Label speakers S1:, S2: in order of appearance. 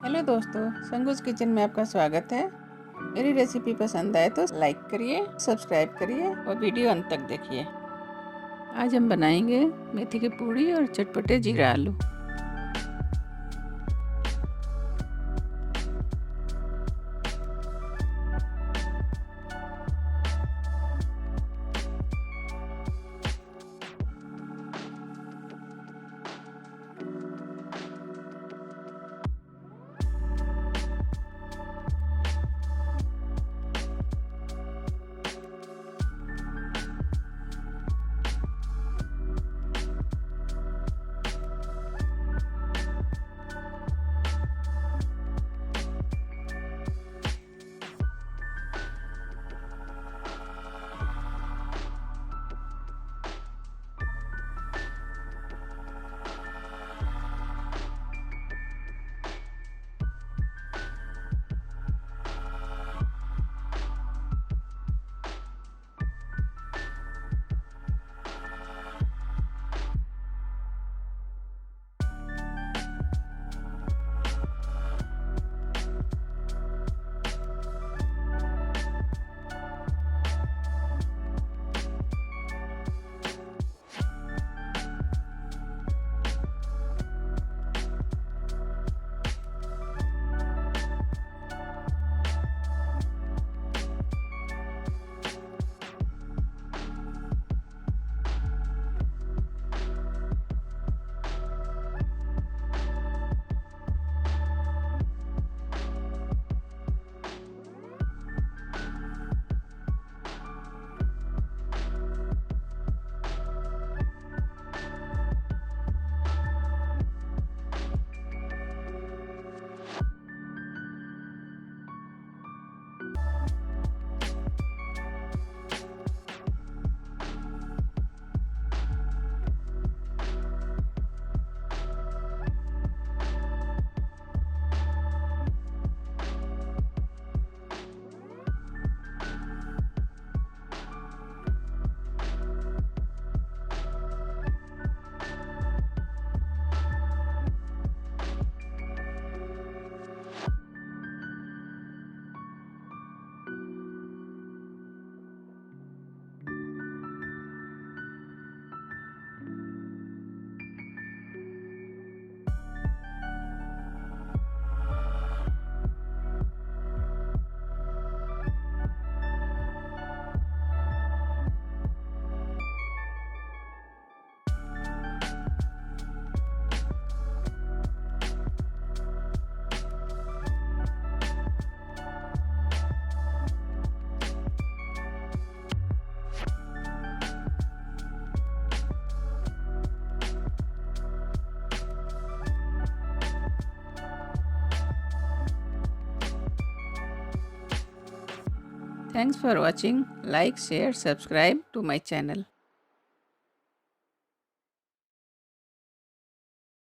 S1: Hello दोस्तों, संगूज kitchen में आपका स्वागत है। मेरी रेसिपी पसंद आए तो लाइक करिए, सब्सक्राइब करिए और वीडियो अंत तक देखिए। आज हम बनाएंगे मेथी की पूड़ी और चटपटे जीरा आलू। Thanks for watching. Like, share, subscribe to my channel.